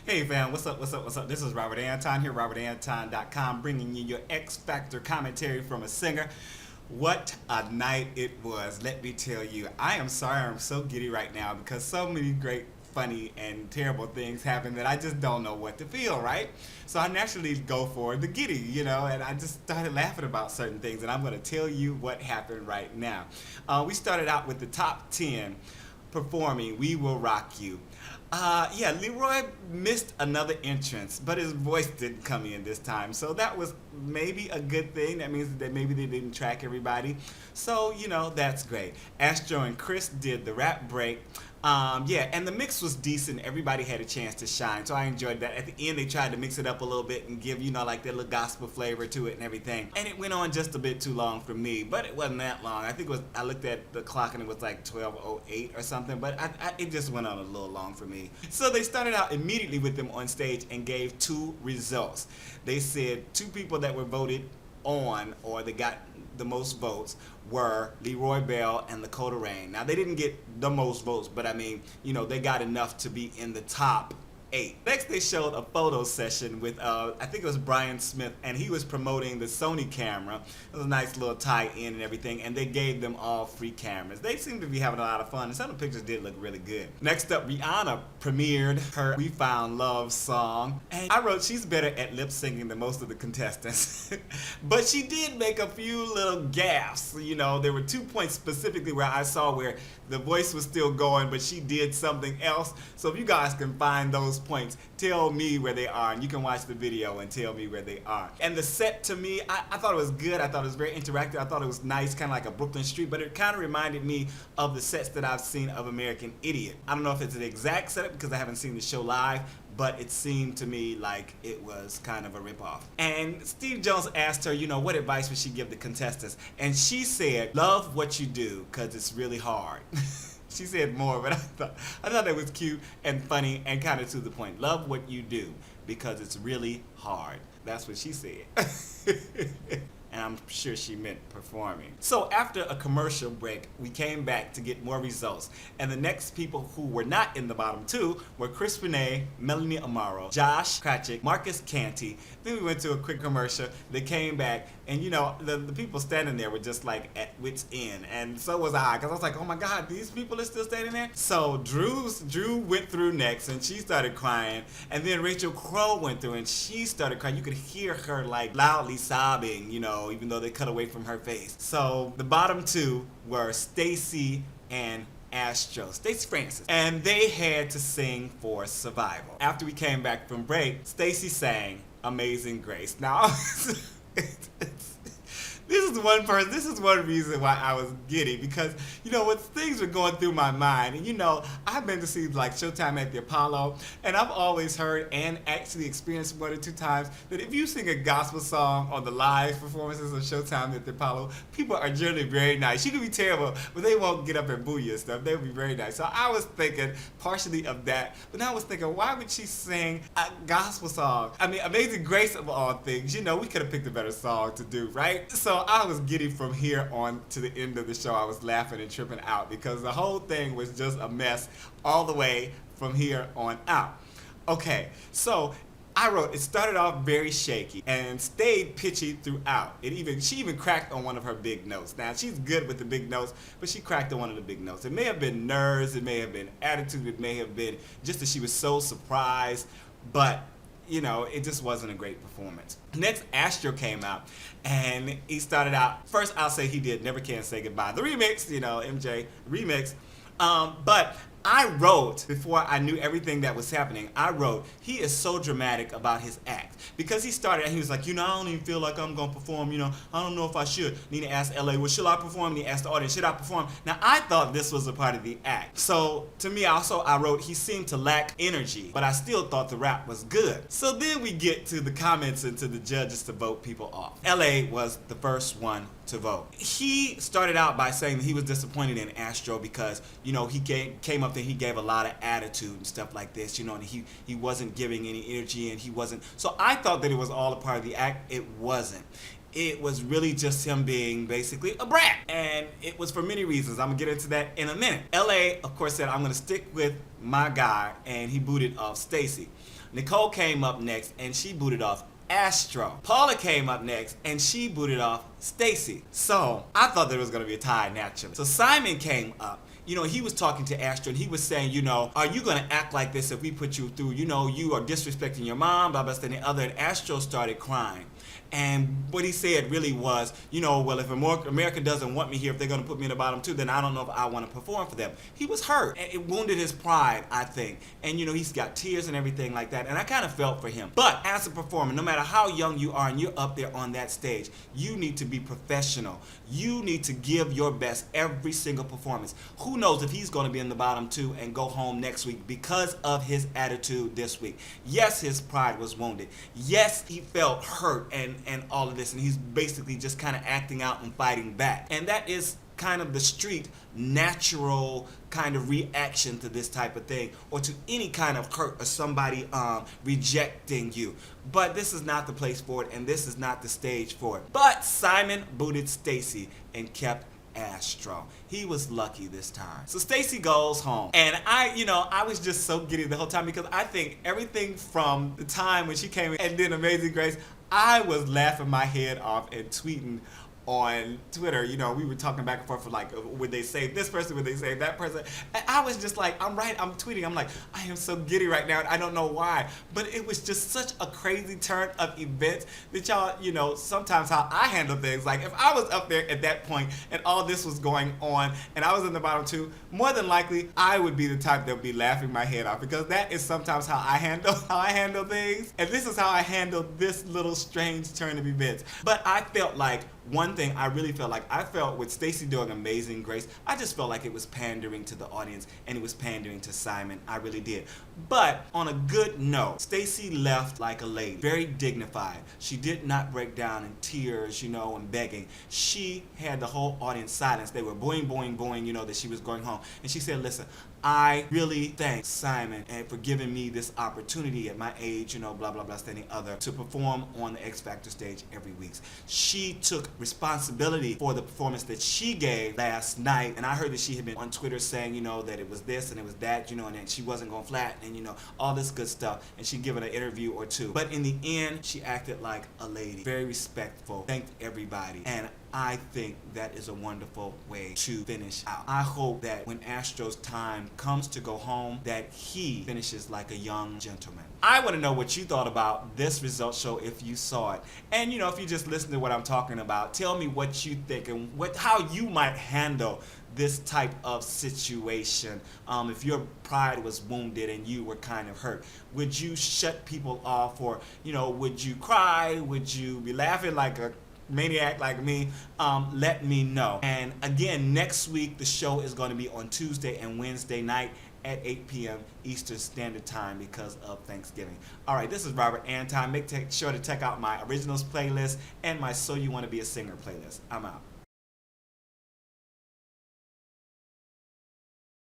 Hey fam, what's up, what's up, what's up? This is Robert Anton here, robertanton.com, bringing you your Xfactor commentary from a singer. What a night it was, let me tell you. I am sorry I'm so giddy right now because so many great, funny, and terrible things happen that I just don't know what to feel, right? So I naturally go for the giddy, and I just started laughing about certain things, and I'm going to tell you what happened right now. We started out with the top 10 performing We Will Rock You. Leroy missed another entrance, but his voice didn't come in this time. So that was maybe a good thing. That means that maybe they didn't track everybody. So, that's great. Astro and Chris did the rap break. And the mix was decent. Everybody had a chance to shine, so I enjoyed that. At the end, they tried to mix it up a little bit and give, like that little gospel flavor to it and everything. And it went on just a bit too long for me, but it wasn't that long. I think I looked at the clock and it was like 12:08 or something, but it just went on a little long for me. So they started out immediately with them on stage and gave two results. They said two people that were voted on, or they got the most votes, were Leroy Bell and Lakoda Rayne. Now, they didn't get the most votes, but I mean, they got enough to be in the top 8. Next, they showed a photo session with, I think it was Brian Smith, and he was promoting the Sony camera. It was a nice little tie-in and everything, and they gave them all free cameras. They seemed to be having a lot of fun, and some of the pictures did look really good. Next up, Rhianna premiered her We Found Love song, and I wrote she's better at lip-syncing than most of the contestants. But she did make a few little gaffes. There were 2 points specifically where I saw where the voice was still going, but she did something else. So if you guys can find those points, tell me where they are, and you can watch the video and tell me where they are. And the set, to me, I thought it was good. I thought it was very interactive. I thought it was nice, kind of like a Brooklyn Street, but it kind of reminded me of the sets that I've seen of American Idiot. I don't know if it's an exact setup because I haven't seen the show live, but it seemed to me like it was kind of a ripoff. And Steve Jones asked her, what advice would she give the contestants? And she said, love what you do, because it's really hard. She said more, but I thought that was cute and funny and kind of to the point. Love what you do, because it's really hard. That's what she said. And I'm sure she meant performing. So after a commercial break, we came back to get more results. And the next people who were not in the bottom 2 were Rene, Melanie Amaro, Josh, Krajcik, Marcus, Canty. Then we went to a quick commercial. They came back, and the people standing there were just like at wit's end. And so was I, because I was like, oh my God, these people are still standing there? So Drew went through next, and she started crying. And then Rachel Crow went through, and she started crying. You could hear her like loudly sobbing, even though they cut away from her face. So the bottom 2 were Stacy and Astro, Stacy Francis, and they had to sing for survival. After we came back from break, Stacy sang Amazing Grace. Now, this is one reason why I was giddy, because, when things were going through my mind, and I've been to see like Showtime at the Apollo, and I've always heard and actually experienced 1 or 2 times that if you sing a gospel song on the live performances of Showtime at the Apollo, people are generally very nice. You can be terrible, but they won't get up and boo you and stuff. They'll be very nice. So I was thinking partially of that, but now I was thinking, why would she sing a gospel song? I mean, Amazing Grace of all things, we could have picked a better song to do, right? So I was giddy from here on to the end of the show. I was laughing and tripping out because the whole thing was just a mess all the way from here on out. Okay, so I wrote, it started off very shaky and stayed pitchy throughout. She even cracked on one of her big notes. Now, she's good with the big notes, but she cracked on one of the big notes. It may have been nerves, it may have been attitude, it may have been just that she was so surprised, but it just wasn't a great performance. Next, Astro came out, and he started out, first I'll say he did Never Can Say Goodbye. The remix, MJ remix, but I wrote, before I knew everything that was happening, I wrote, he is so dramatic about his act. Because he started and he was like, I don't even feel like I'm going to perform, I don't know if I should. Nina asked LA, well, should I perform? And he asked the audience, should I perform? Now, I thought this was a part of the act. So, to me, also, I wrote, he seemed to lack energy, but I still thought the rap was good. So then we get to the comments and to the judges to vote people off. LA was the first one to vote. He started out by saying that he was disappointed in Astro because, he came up there, he gave a lot of attitude and stuff like this, and he wasn't giving any energy, and he wasn't. So I thought that it was all a part of the act. It wasn't. it was really just him being basically a brat. And it was for many reasons. I'm gonna get into that in a minute. LA, of course, said, I'm gonna stick with my guy, and he booted off Stacy. Nicole came up next, and she booted off Astro. Paula came up next, and she booted off Stacy. So I thought there was gonna be a tie naturally. So Simon came up. He was talking to Astro, and he was saying, are you going to act like this if we put you through? You are disrespecting your mom, blah, blah, blah, and the other. And Astro started crying. And what he said really was, well, if America doesn't want me here, if they're going to put me in the bottom two, then I don't know if I want to perform for them. He was hurt. And it wounded his pride, I think. And, he's got tears and everything like that. And I kind of felt for him. But as a performer, no matter how young you are and you're up there on that stage, you need to be professional. You need to give your best every single performance. Who knows if he's going to be in the bottom two and go home next week because of his attitude this week. Yes, his pride was wounded. Yes, he felt hurt and all of this, and he's basically just kind of acting out and fighting back. And that is kind of the street natural kind of reaction to this type of thing, or to any kind of hurt or somebody rejecting you. But this is not the place for it, and this is not the stage for it. But Simon booted Stacy and kept Astro. He was lucky this time. So Stacy goes home, and I was just so giddy the whole time, because I think everything from the time when she came in and did Amazing Grace, I was laughing my head off and tweeting on Twitter. We were talking back and forth for like, would they save this person, would they save that person? And I was just like, I'm tweeting, I'm like, I am so giddy right now, and I don't know why. But it was just such a crazy turn of events that y'all, sometimes how I handle things. Like, if I was up there at that point and all this was going on and I was in the bottom two, more than likely I would be the type that would be laughing my head off, because that is sometimes how I handle things. And this is how I handled this little strange turn of events. But I felt like one thing I really felt like, I felt with Stacy doing Amazing Grace, I just felt like it was pandering to the audience, and it was pandering to Simon. I really did. But on a good note, Stacy left like a lady, very dignified. She did not break down in tears, and begging. She had the whole audience silence. They were booing, booing, booing, that she was going home. And she said, listen, I really thank Simon and for giving me this opportunity at my age, blah, blah, blah, standing other, to perform on the Xfactor stage every week. She took responsibility for the performance that she gave last night. And I heard that she had been on Twitter saying, that it was this and it was that, and that she wasn't going flat, and, all this good stuff. And she'd given an interview or two. But in the end, she acted like a lady, very respectful, thanked everybody. And I think that is a wonderful way to finish out. I hope that when Astro's time comes to go home, that he finishes like a young gentleman. I want to know what you thought about this result show if you saw it. And if you just listen to what I'm talking about, tell me what you think and how you might handle this type of situation. If your pride was wounded and you were kind of hurt, would you shut people off, or would you cry? Would you be laughing like a maniac like me? Let me know. And again, next week the show is going to be on Tuesday and Wednesday night at 8 p.m. Eastern Standard Time because of Thanksgiving. Alright, this is Robert Anton. Make sure to check out my originals playlist and my So You Want to Be a Singer playlist. I'm out.